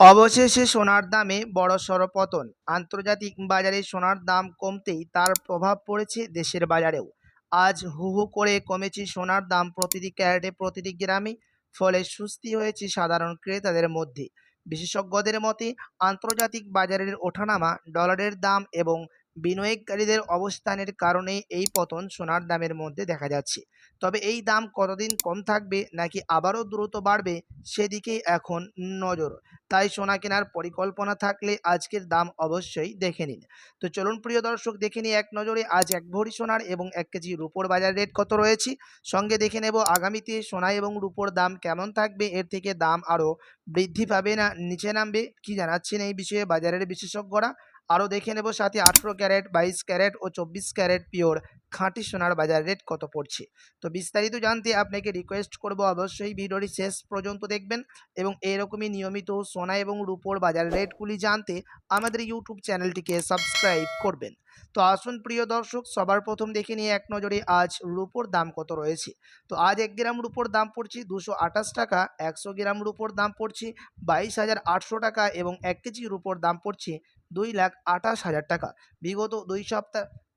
অবশেষে সোনার দামে বড়সড় পতন। আন্তর্জাতিক বাজারে সোনার দাম কমতেই তার প্রভাব পড়েছে দেশের বাজারেও। আজ হু হু করে কমেছে সোনার দাম প্রতিটি ক্যারেটে, প্রতিটি গ্রামে। ফলে স্বস্তি হয়েছে সাধারণ ক্রেতাদের মধ্যে। বিশেষজ্ঞদের মতে, আন্তর্জাতিক বাজারের ওঠানামা, ডলারের দাম এবং বিনিয়োগকারীদের অবস্থানের কারণেই এই পতন সোনার দামের মধ্যে দেখা যাচ্ছে। তবে এই দাম কতদিন কম থাকবে নাকি আবারও দ্রুত বাড়বে, সেদিকেই এখন নজর। তাই সোনা কেনার পরিকল্পনা থাকলে আজকের দাম অবশ্যই দেখে নিন। তো চলুন প্রিয় দর্শক, দেখে নিই এক নজরে আজ এক ভরি সোনার এবং ১ কেজি রূপোর বাজার রেট কত রয়েছে। সঙ্গে দেখে নেব আগামীতে সোনা এবং রূপোর দাম কেমন থাকবে, এর থেকে দাম আরও বৃদ্ধি পাবে না নিচে নামবে, কি জানাচ্ছেন এই বিষয়ে বাজারের বিশেষজ্ঞরা। আরও দেখে নেব সাথে ১৮ ক্যারেট, ২২ ক্যারেট ও ২৪ ক্যারেট পিওর খাঁটি সোনার বাজার রেট কত পড়ছে। তো বিস্তারিত জানতে আপনাকে রিকোয়েস্ট করব অবশ্যই ভিডিওটি শেষ পর্যন্ত দেখবেন এবং এরকমই নিয়মিত সোনা এবং রূপোর বাজার রেটগুলি জানতে আমাদের ইউটিউব চ্যানেলটিকে সাবস্ক্রাইব করবেন। তো আসুন প্রিয় দর্শক, সবার প্রথম দেখে নিয়ে এক নজরে আজ রূপোর দাম কত রয়েছে। তো আজ ১ গ্রাম রূপোর দাম পড়ছে ২২৮ টাকা, ১০০ গ্রাম রূপোর দাম পড়ছে ২২,৮০০ টাকা এবং ১ কেজি রূপোর দাম পড়ছে ২,২৮,০০০ টাকা।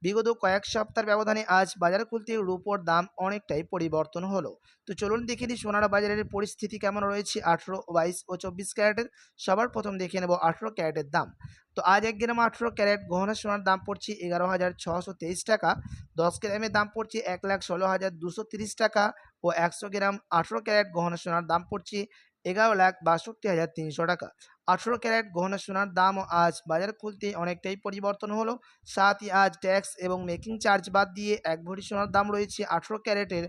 বিগত কয়েক সপ্তাহের ব্যবধানে আজ বাজার খুলতে রূপোর দাম অনেকটাই পরিবর্তন হলো। তো চলুন দেখে নিই সোনার বাজারের পরিস্থিতি কেমন রয়েছে ১৮, ২২ ও ২৪ ক্যারেটের। সবার প্রথম দেখে নেব ১৮ ক্যারেটের দাম। তো আজ ১ গ্রাম ১৮ ক্যারেট গহনা সোনার দাম পড়ছে ১১,৬২৩ টাকা, ১০ গ্রামের দাম পড়ছে ১,১৬,২৩০ টাকা ও ১০০ গ্রাম ১৮ ক্যারেট গহনা সোনার দাম পড়ছে ১১,৬২,৩০০ টাকা। ১৮ ক্যারেট গহনা সোনার দামও আজ বাজার খুলতে অনেকটাই পরিবর্তন হলো। সাথই আজ ট্যাক্স এবং মেকিং চার্জ বাদ দিয়ে ১ ভরি সোনার দাম রয়েছে ১৮ ক্যারেটের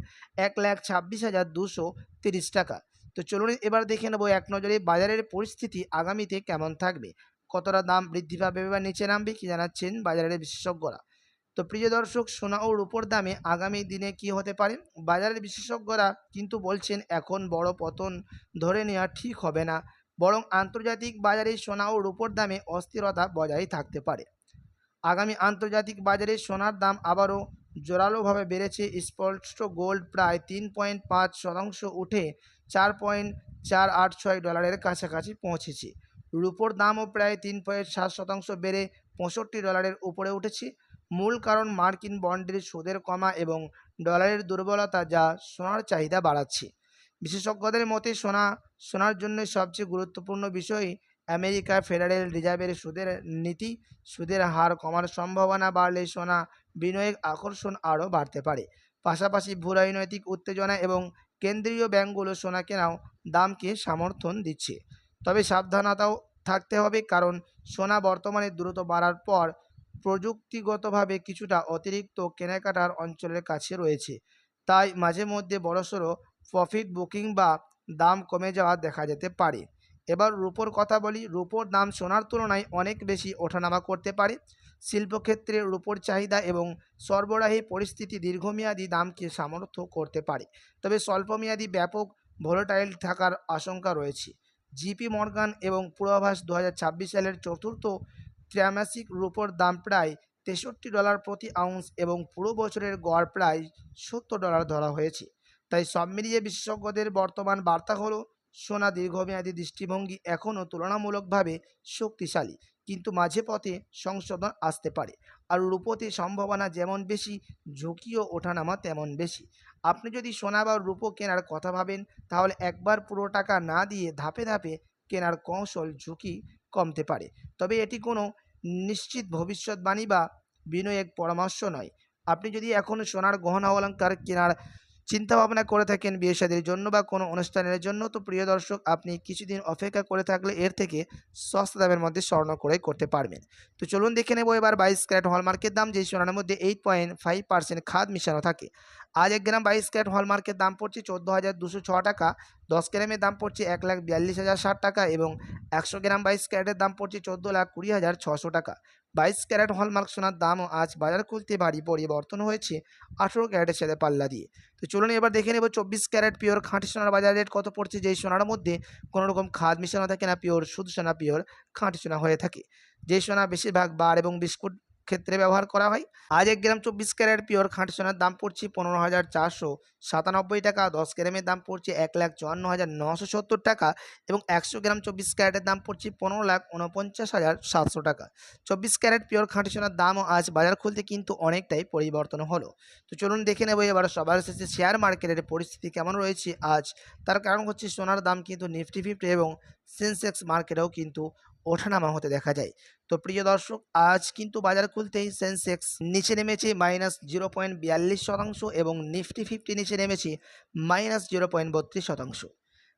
১,২৬,২৩০ টাকা। তো চলুন এবার দেখে নেব এক নজরে বাজারের পরিস্থিতি আগামীতে কেমন থাকবে। কতটা দাম বৃদ্ধি পাবে বা নিচে নামবে, কি জানাচ্ছেন বাজারের বিশেষজ্ঞরা। তো প্রিয় দর্শক, সোনা ও রূপোর দামে আগামী দিনে কি হতে পারে? বাজারের বিশেষজ্ঞরা কিন্তু বলছেন এখন বড় পতন ধরে নেওয়া ঠিক হবে না, বরং আন্তর্জাতিক বাজারে সোনা ও রূপোর দামে অস্থিরতা বজায় থাকতে পারে। আগামী আন্তর্জাতিক বাজারে সোনার দাম আবারও জোরালোভাবে বেড়েছে। স্পষ্ট গোল্ড প্রায় ৩.৫% উঠে $৪.৪৮৬ কাছাকাছি পৌঁছেছে। রুপোর দামও প্রায় ৩.৭% বেড়ে $৬৫ উপরে উঠেছে। মূল কারণ মার্কিন বন্ডের সুদের কমা এবং ডলারের দুর্বলতা, যা সোনার চাহিদা বাড়াচ্ছে। বিশেষজ্ঞদের মতে সোনার জন্য সবচেয়ে গুরুত্বপূর্ণ বিষয় আমেরিকা ফেডারেল রিজার্ভের সুদের নীতি। সুদের হার কমার সম্ভাবনা বাড়লে সোনা বিনিয়োগ আকর্ষণ আরও বাড়তে পারে। পাশাপাশি ভূরাজনৈতিক উত্তেজনা এবং কেন্দ্রীয় ব্যাংকগুলো সোনা কেনাও দামকে সমর্থন দিচ্ছে। তবে সাবধানতাও থাকতে হবে, কারণ সোনা বর্তমানে দ্রুত বাড়ার পর প্রযুক্তিগতভাবে কিছুটা অতিরিক্ত কেনাকাটার অঞ্চলের কাছে রয়েছে। তাই মাঝে মধ্যে বড়সড় প্রফিট বুকিং বা দাম কমে যাওয়া দেখা যেতে পারে। এবার রূপোর কথা বলি। রূপোর দাম সোনার তুলনায় অনেক বেশি ওঠানামা করতে পারে। শিল্পক্ষেত্রে রূপোর চাহিদা এবং সরবরাহী পরিস্থিতি দীর্ঘমেয়াদী দামকে সামর্থ্য করতে পারে, তবে স্বল্পমেয়াদী ব্যাপক ভোলাটাইল থাকার আশঙ্কা রয়েছে। জিপি মর্গান এবং পূর্বাভাস ২০২৬ সালের চতুর্থ ত্রৈমাসিক রূপোর দাম প্রায় $৬৩ প্রতি আউন্স এবং পুরো বছরের গড় প্রায় $৭০ ধরা হয়েছে। তাই সব মিলিয়ে বিশেষজ্ঞদের বর্তমান বার্তা হলো, সোনা দীর্ঘমেয়াদী দৃষ্টিভঙ্গি এখনও তুলনামূলকভাবে শক্তিশালী, কিন্তু মাঝে পথে সংশোধন আসতে পারে। আর রূপোতে সম্ভাবনা যেমন বেশি, ঝুঁকিও ওঠানামা তেমন বেশি। আপনি যদি সোনা বা রূপো কেনার কথা ভাবেন, তাহলে একবার পুরো টাকা না দিয়ে ধাপে ধাপে কেনার কৌশল ঝুঁকি কমতে পারে। তবে এটি কোনো নিশ্চিত ভবিষ্যৎবাণী বা বিনিয়োগ পরামর্শ নয়। আপনি যদি এখনও সোনার গহনা অলংকার কেনার চিন্তাভাবনা করে থাকেন বিয়ে শাদীর জন্য বা কোনো অনুষ্ঠানের জন্য, তো প্রিয় দর্শক, আপনি কিছুদিন অপেক্ষা করে থাকলে এর থেকে সস্তা দামের মধ্যে স্বর্ণ ক্রয় করতে পারবেন। তো চলুন দেখে নেব এবার ২২ ক্যারেট হলমার্কের দাম, যেই সোনার মধ্যে 8.5% খাদ মিশানো থাকে। আজ ১ গ্রাম ২২ ক্যারেট হলমার্কের দাম পড়ছে ১৪,২০৬ টাকা, ১০ গ্রামের দাম পড়ছে ১,৪২,০৬০ টাকা এবং ১০০ গ্রাম ২২ ক্যারেটের দাম পড়ছে ১৪,২০,৬০০ টাকা। ২২ ক্যারেট হলমার্ক সোনার দামও আজ বাজার খুলতে ভারী পরিবর্তন হয়েছে ১৮ ক্যারেটের সাথে পাল্লা দিয়ে। তো চলুন এবার দেখে নেব ২৪ ক্যারেট পিওর খাঁটি সোনার বাজার রেট কত পড়ছে, যেই সোনার মধ্যে কোনো রকম খাদ মিশানো থাকে না, পিওর শুধু সোনা, পিওর খাঁটি সোনা হয়ে থাকে। যেই সোনা বেশিরভাগ বার এবং বিস্কুট ক্ষেত্রে ব্যবহার করা হয়। আজ 1 গ্রাম 24 ক্যারেট পিওর খাঁটি সোনার দাম পড়ছে 15,497 টাকা, 10 গ্রামের দাম পড়ছে 1,54,970 টাকা এবং 100 গ্রাম 24 ক্যারেটের দাম পড়ছে 15,49,700 টাকা। 24 ক্যারেট পিওর খাঁটি সোনার দামও আজ বাজার খুলতে কিন্তু অনেকটাই পরিবর্তন হলো। তো চলুন দেখে নেব এবার সবার শেষে শেয়ার মার্কেটের পরিস্থিতি কেমন রয়েছে আজ। তার কারণ হচ্ছে সোনার দাম কিন্তু নিফটি ফিফটি এবং সেন্সেক্স মার্কেটেও কিন্তু ওঠানামা হতে দেখা যায়। তো প্রিয় দর্শক, আজ কিন্তু বাজার খুলতেই সেন্সেক্স নিচে নেমেছে -0.42% এবং নিফটি ফিফটি নিচে নেমেছে -0.32%।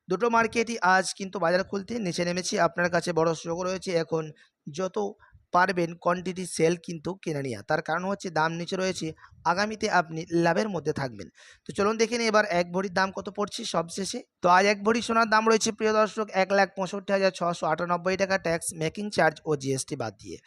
দুটো মার্কেটই আজ কিন্তু বাজার খুলতে নিচে নেমেছে। আপনার কাছে বড় সুযোগ রয়েছে এখন, যত পারবেন কোয়ান্টিটি সেল কিন্তু কিনে নেওয়া। তার কারণ হচ্ছে দাম নিচে রয়েছে, আগামীতে আপনি লাভের মধ্যে থাকবেন। তো চলুন দেখে নিই এবার এক ভরির দাম কত পড়ছে সবশেষে। তো আজ এক ভরি সোনার দাম রয়েছে প্রিয় দর্শক 1,65,698 টাকা, ট্যাক্স, মেকিং চার্জ ও জিএসটি বাদ দিয়ে।